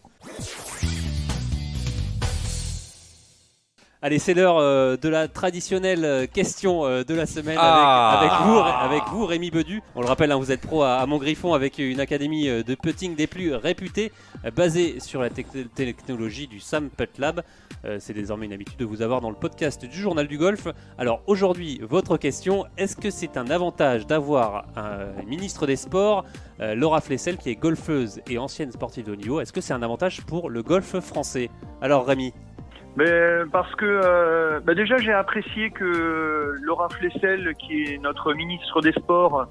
Allez, c'est l'heure de la traditionnelle question de la semaine avec vous, Rémi Bedu. On le rappelle, hein, vous êtes pro à Montgriffon avec une académie de putting des plus réputées, basée sur la technologie du Sam Putt Lab. C'est désormais une habitude de vous avoir dans le podcast du Journal du Golf. Alors aujourd'hui, votre question, est-ce que c'est un avantage d'avoir un ministre des Sports, Laura Flessel, qui est golfeuse et ancienne sportive de haut niveau? Est-ce que c'est un avantage pour le golf français? Alors Rémi? Parce que déjà j'ai apprécié que Laura Flessel, qui est notre ministre des Sports,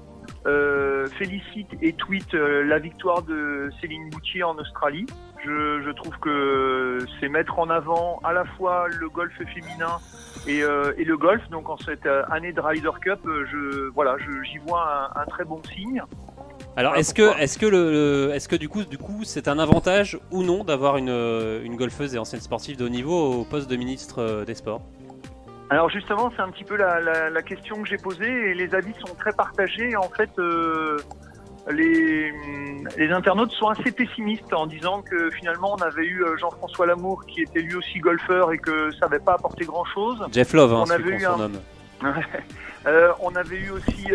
félicite et tweet la victoire de Céline Boutier en Australie. Je trouve que c'est mettre en avant à la fois le golf féminin et le golf. Donc en cette année de Ryder Cup, j'y vois un très bon signe. Alors, est-ce que du coup, c'est un avantage ou non d'avoir une golfeuse et ancienne sportive de haut niveau au poste de ministre des Sports? Alors justement, c'est un petit peu la question que j'ai posée et les avis sont très partagés. En fait, les internautes sont assez pessimistes en disant que finalement on avait eu Jean-François Lamour qui était lui aussi golfeur et que ça n'avait pas apporté grand-chose. Jeff Love, On celui avait qu'on eu surnomme. On avait eu aussi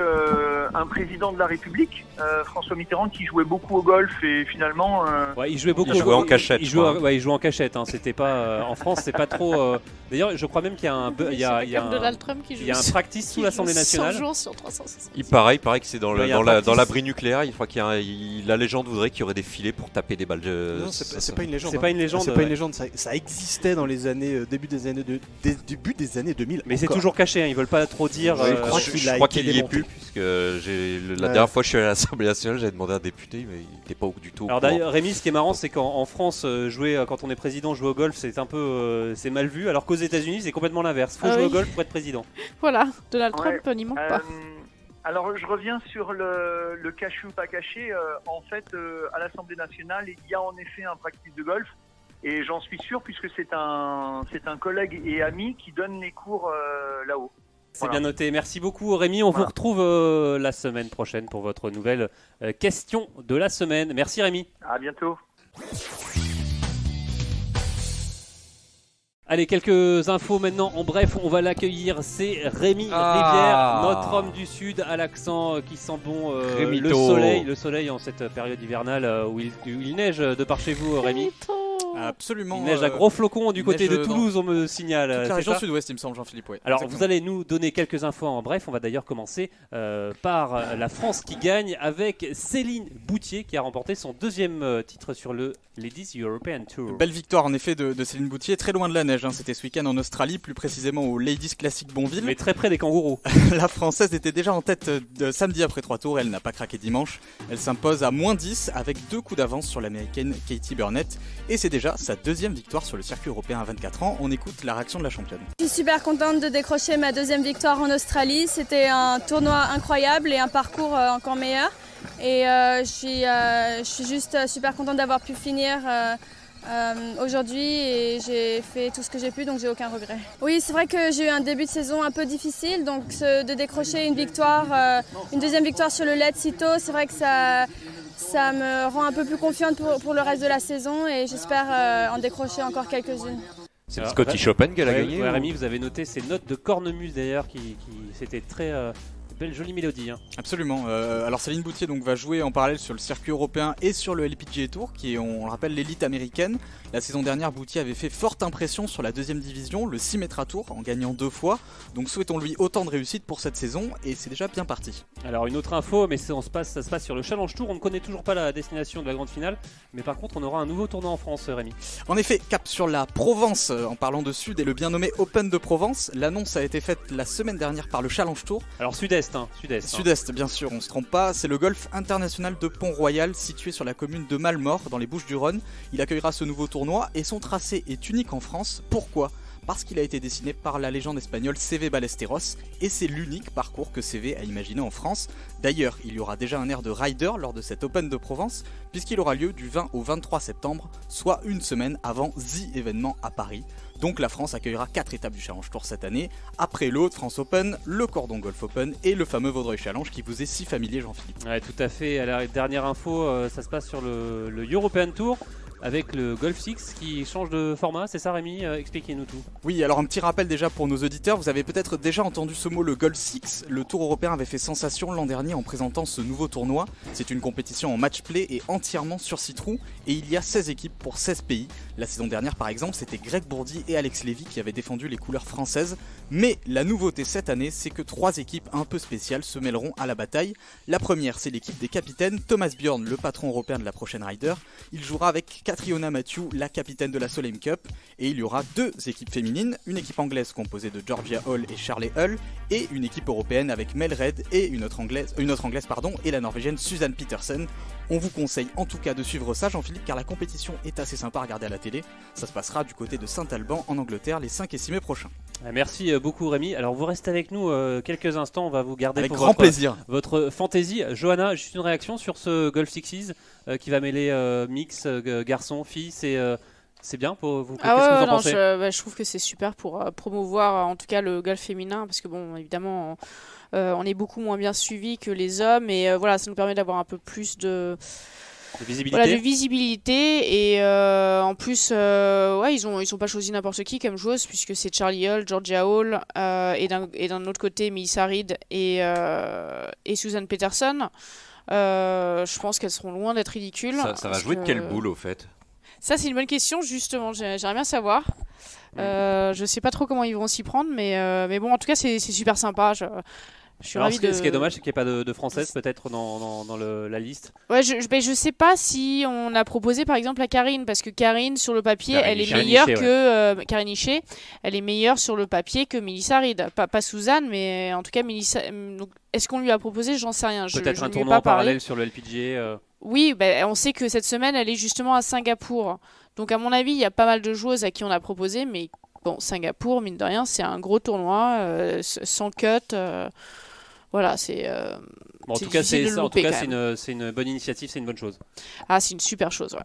un président de la République, François Mitterrand, qui jouait beaucoup au golf et finalement... Ouais, il jouait beaucoup. Il jouait en cachette, Il je jouait, crois. il jouait en cachette. Hein. C'était pas en France, c'est pas trop. D'ailleurs, je crois même qu'il y a un, il y a, il y a comme un, Donald Trump qui joue. il y a un practice sous l'Assemblée nationale. 100 jours sur 360. Il paraît que c'est dans Il y a un dans practice. l'abri nucléaire. Je crois la légende voudrait qu'il y aurait des filets pour taper des balles. Non, c'est pas une légende. C'est pas une légende. C'est pas une légende. Ça existait dans les années début des années 2000. Mais c'est encore. toujours caché. Hein. Ils veulent pas trop dire. Ouais, je crois qu'il Je a crois été qu'il y est démonté. plus, puisque la Ouais. dernière fois que je suis allé à l'Assemblée nationale, j'avais demandé à un député, mais il n'était pas du tout. au Alors courant. d'ailleurs, Rémi, ce qui est marrant, c'est qu'en France, jouer quand on est président, jouer au golf, c'est un peu, c'est mal vu. Alors qu'aux États-Unis, c'est complètement l'inverse. Faut Ah jouer oui. au golf pour être président. Voilà, Donald Ouais. Trump n'y manque pas. Alors je reviens sur le caché ou pas caché. En fait, à l'Assemblée nationale, il y a en effet un practice de golf. Et j'en suis sûr puisque c'est un collègue et ami qui donne les cours là-haut. C'est Voilà. bien noté. Merci beaucoup, Rémi. On vous Voilà. retrouve la semaine prochaine pour votre nouvelle question de la semaine. Merci, Rémi. À bientôt. Allez, quelques infos maintenant. En bref, on va l'accueillir. C'est Rémi Ah. Rivière, notre homme du Sud, à l'accent qui sent bon Rémito. le soleil en cette période hivernale où il neige de par chez vous, Rémi. Absolument. Il neige à gros flocons du il côté neige de dans Toulouse, on me signale. toute c'est la région ça sud-ouest, il me semble, Jean-Philippe. Ouais, Alors, exactement. vous allez nous donner quelques infos en bref. On va d'ailleurs commencer par la France qui gagne avec Céline Boutier qui a remporté son deuxième titre sur le Ladies European Tour. Belle victoire en effet de Céline Boutier, très loin de la neige. Hein. C'était ce week-end en Australie, plus précisément au Ladies Classic Bonville. Mais très près des kangourous. La Française était déjà en tête de samedi après 3 tours. Elle n'a pas craqué dimanche. Elle s'impose à -10 avec 2 coups d'avance sur l'américaine Katie Burnett. Et c'est déjà déjà sa deuxième victoire sur le circuit européen à 24 ans. On écoute la réaction de la championne. Je suis super contente de décrocher ma deuxième victoire en Australie. C'était un tournoi incroyable et un parcours encore meilleur. Et je suis juste super contente d'avoir pu finir aujourd'hui et j'ai fait tout ce que j'ai pu, donc j'ai aucun regret. Oui, c'est vrai que j'ai eu un début de saison un peu difficile, donc de décrocher une victoire, une deuxième victoire sur le LED si tôt, c'est vrai que ça me rend un peu plus confiante pour le reste de la saison et j'espère en décrocher encore quelques-unes. C'est le Scottish Open qu'elle a gagné. Rémi, vous avez noté ces notes de cornemuse d'ailleurs qui c'était très belle jolie mélodie. Hein. Absolument. Alors Céline Boutier donc, va jouer en parallèle sur le circuit européen et sur le LPGA Tour, qui est, on le rappelle, l'élite américaine. La saison dernière, Boutier avait fait forte impression sur la deuxième division, le Symetra Tour, en gagnant 2 fois. Donc souhaitons-lui autant de réussite pour cette saison, et c'est déjà bien parti. Alors une autre info, mais ça se passe sur le Challenge Tour. On ne connaît toujours pas la destination de la grande finale, mais par contre on aura un nouveau tournoi en France, Rémi. En effet, cap sur la Provence, en parlant de Sud et le bien nommé Open de Provence. L'annonce a été faite la semaine dernière par le Challenge Tour. Alors Sud-Est. Sud-Est, bien sûr, on se trompe pas. C'est le golf international de Pont-Royal, situé sur la commune de Malmort, dans les Bouches-du-Rhône. Il accueillera ce nouveau tournoi et son tracé est unique en France. Pourquoi ? Parce qu'il a été dessiné par la légende espagnole CV Ballesteros et c'est l'unique parcours que CV a imaginé en France. D'ailleurs, il y aura déjà un air de rider lors de cet Open de Provence, puisqu'il aura lieu du 20 au 23 septembre, soit une semaine avant The événement à Paris. Donc la France accueillera 4 étapes du Challenge Tour cette année, après le Hauts-de-France Open, le Cordon Golf Open et le fameux Vaudreuil Challenge qui vous est si familier, Jean-Philippe. Ouais, tout à fait. À la dernière info, ça se passe sur le European Tour, avec le Golf 6 qui change de format, c'est ça Rémi? Expliquez-nous tout. Oui, alors un petit rappel déjà pour nos auditeurs, vous avez peut-être déjà entendu ce mot, le Golf 6. Le Tour européen avait fait sensation l'an dernier en présentant ce nouveau tournoi. C'est une compétition en match-play et entièrement sur 6 trous, et il y a 16 équipes pour 16 pays. La saison dernière par exemple, c'était Greg Bourdi et Alex Lévy qui avaient défendu les couleurs françaises. Mais la nouveauté cette année, c'est que 3 équipes un peu spéciales se mêleront à la bataille. La première, c'est l'équipe des capitaines, Thomas Bjorn, le patron européen de la prochaine Ryder. Il jouera avec Catriona Matthew, la capitaine de la Solheim Cup, et il y aura 2 équipes féminines, une équipe anglaise composée de Georgia Hall et Charley Hull, et une équipe européenne avec Mel Reid et une autre anglaise et la norvégienne Susanne Petersen. On vous conseille en tout cas de suivre ça, Jean-Philippe, car la compétition est assez sympa à regarder à la télé. Ça se passera du côté de Saint-Alban en Angleterre les 5 et 6 mai prochains. Merci beaucoup Rémi. Alors vous restez avec nous quelques instants, on va vous garder avec pour grand plaisir. Votre fantaisie. Johanna, juste une réaction sur ce Golf Sixes qui va mêler mix, garçon, fille, c'est bien pour vous? Qu'est-ce que vous en pensez? Je trouve que c'est super pour promouvoir en tout cas le golf féminin, parce que bon, évidemment on est beaucoup moins bien suivi que les hommes, et voilà, ça nous permet d'avoir un peu plus de visibilité. Voilà, de visibilité, et en plus ils ont pas choisi n'importe qui comme joueuse, puisque c'est Charley Hull, Georgia Hall, et d'un autre côté Melissa Reid et Susan Peterson. Je pense qu'elles seront loin d'être ridicules. Ça va jouer de quelle boule au fait? Ça c'est une bonne question justement, j'aimerais bien savoir. Je sais pas trop comment ils vont s'y prendre, mais bon, en tout cas c'est super sympa. Je suis ravie Ce qui est dommage, c'est qu'il n'y ait pas de française peut-être dans la liste. Ouais, je sais pas si on a proposé par exemple à Karine, parce que Karine sur le papier, elle est meilleure que Karine Hichet, elle est meilleure sur le papier que Melissa Reid. Pas Suzanne, mais en tout cas Melissa. Donc, est-ce qu'on lui a proposé? J'en sais rien. Peut-être un tournoi en parallèle sur le LPGA. Oui, on sait que cette semaine elle est justement à Singapour. Donc à mon avis, il y a pas mal de joueuses à qui on a proposé, mais bon, Singapour, mine de rien, c'est un gros tournoi sans cut. Voilà, c'est. En tout cas, c'est une bonne initiative, c'est une bonne chose. Ah, c'est une super chose, ouais.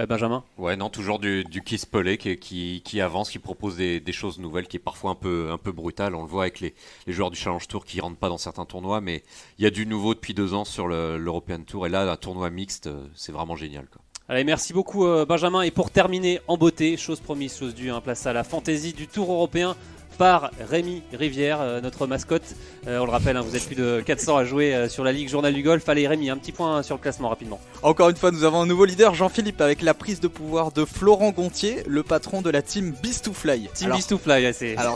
Benjamin? Ouais, non, toujours du Keith Polley qui avance, qui propose des choses nouvelles, qui est parfois un peu brutal. On le voit avec les joueurs du Challenge Tour qui rentrent pas dans certains tournois, mais il y a du nouveau depuis 2 ans sur l'European Tour, et là, un tournoi mixte, c'est vraiment génial, quoi. Allez, merci beaucoup Benjamin. Et pour terminer en beauté, chose promise, chose due, place à la fantaisie du Tour européen par Rémi Rivière, notre mascotte. On le rappelle, vous êtes plus de 400 à jouer sur la Ligue Journal du Golf. Allez Rémi, un petit point sur le classement rapidement. Encore une fois, nous avons un nouveau leader, Jean-Philippe, avec la prise de pouvoir de Florent Gontier, le patron de la team Beast to Fly. Beast to Fly, c'est... Alors,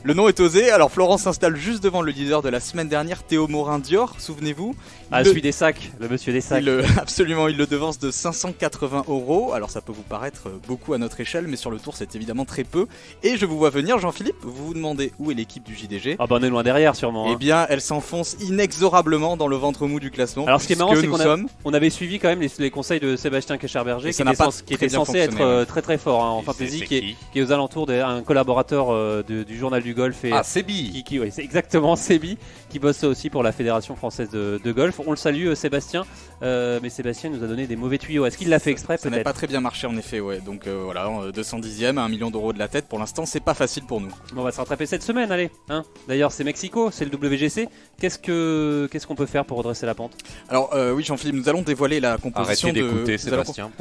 le nom est osé. Alors Florent s'installe juste devant le leader de la semaine dernière, Théo Morin-Dior, souvenez-vous. Celui des sacs, le monsieur des sacs. Absolument, il le devance de 580 €. Alors ça peut vous paraître beaucoup à notre échelle, mais sur le tour c'est évidemment très peu. Et je vous vois venir, Jean-Philippe, vous vous demandez où est l'équipe du JDG. Ah bah on est loin derrière sûrement. Eh bien, elle s'enfonce inexorablement dans le ventre mou du classement. Alors ce qui est marrant, c'est qu'on on avait suivi quand même les conseils de Sébastien Kecherberger, qui était censé être très très fort en fantasy, qui est aux alentours d'un collaborateur du journal du golf. Ah, Sébi. Oui, c'est exactement Sébi, qui bosse aussi pour la Fédération française de golf. On le salue, Sébastien, mais Sébastien nous a donné des mauvais tuyaux. Est-ce qu'il l'a fait exprès? Ça n'a pas très bien marché en effet, ouais. Donc voilà, 210e à 1 million d'euros de la tête. Pour l'instant, c'est pas facile pour nous. Bon, on va se rattraper cette semaine, allez. Hein, d'ailleurs, c'est Mexico, c'est le WGC. Qu'est-ce qu'on peut faire pour redresser la pente? Alors oui, Jean-Philippe, nous allons dévoiler la composition. Arrêtez d'écouter Sébastien.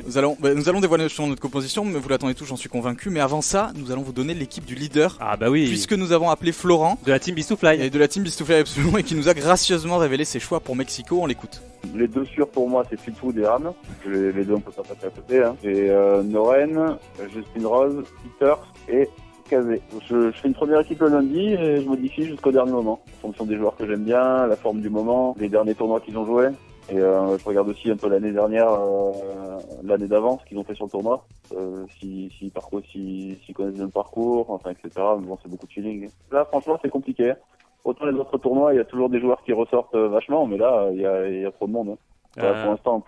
Nous allons dévoiler notre composition, mais vous l'attendez tous, j'en suis convaincu. Mais avant ça, nous allons vous donner l'équipe du leader. Ah bah oui. Puisque nous avons appelé Florent de la team Beast to Fly. Et de la team Beast to Fly absolument, et qui nous a gracieusement révélé ses choix pour Mexico. On l'écoute. Les deux sûrs pour moi, c'est Fleetwood et Ram. Les deux, on peut pas passer à côté. Hein. J'ai Noren, Justin Rose, Peter et Kazé. Je fais une première équipe le lundi et je modifie jusqu'au dernier moment, en fonction des joueurs que j'aime bien, la forme du moment, les derniers tournois qu'ils ont joués. Et je regarde aussi un peu l'année dernière, l'année d'avant, ce qu'ils ont fait sur le tournoi, s'ils connaissent bien le parcours, enfin, etc. Mais bon, c'est beaucoup de feeling. Là, franchement, c'est compliqué. Autant les autres tournois, il y a toujours des joueurs qui ressortent vachement, mais là, il y a trop de monde. Hein. Pour l'instant,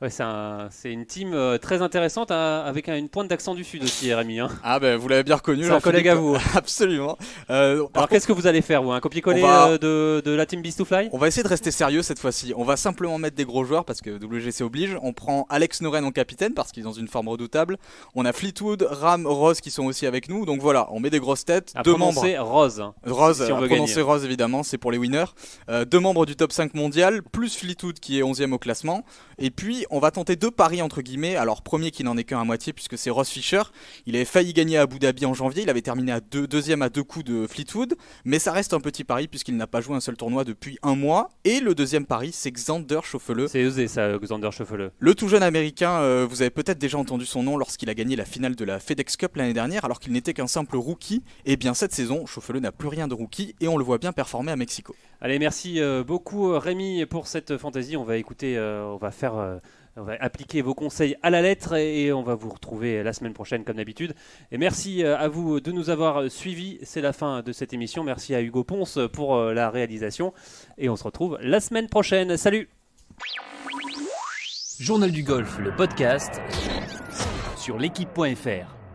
Ouais, c'est une team très intéressante avec une pointe d'accent du sud aussi, Rémi. Hein. Ah ben vous l'avez bien reconnu. C'est un collègue à vous. Absolument. Alors qu'est-ce que vous allez faire, vous? Un copier-coller de la team Beast to Fly? On va essayer de rester sérieux cette fois-ci. On va simplement mettre des gros joueurs parce que WGC oblige. On prend Alex Noren en capitaine parce qu'ils ont une forme redoutable. On a Fleetwood, Ram, Rose qui sont aussi avec nous. Donc voilà, on met des grosses têtes. À deux prononcer membres. Rose. Rose, si on veut prononcer gagner. Rose évidemment, c'est pour les winners. 2 membres du top 5 mondial, plus Fleetwood qui est 11e au classement. Et puis on va tenter 2 paris entre guillemets. Alors premier qui n'en est qu'un à moitié puisque c'est Ross Fisher. Il avait failli gagner à Abu Dhabi en janvier. Il avait terminé à deuxième à 2 coups de Fleetwood. Mais ça reste un petit pari puisqu'il n'a pas joué un seul tournoi depuis 1 mois. Et le deuxième pari, c'est Xander Schauffele. C'est osé ça, Xander Schauffele. Le tout jeune américain, vous avez peut-être déjà entendu son nom lorsqu'il a gagné la finale de la FedEx Cup l'année dernière alors qu'il n'était qu'un simple rookie. Et bien cette saison, Schauffele n'a plus rien de rookie et on le voit bien performer à Mexico. Allez, merci beaucoup Rémi pour cette fantaisie. On va écouter, on va appliquer vos conseils à la lettre et on va vous retrouver la semaine prochaine comme d'habitude. Et merci à vous de nous avoir suivis. C'est la fin de cette émission. Merci à Hugo Ponce pour la réalisation. Et on se retrouve la semaine prochaine. Salut! Journal du golf, le podcast sur l'équipe.fr.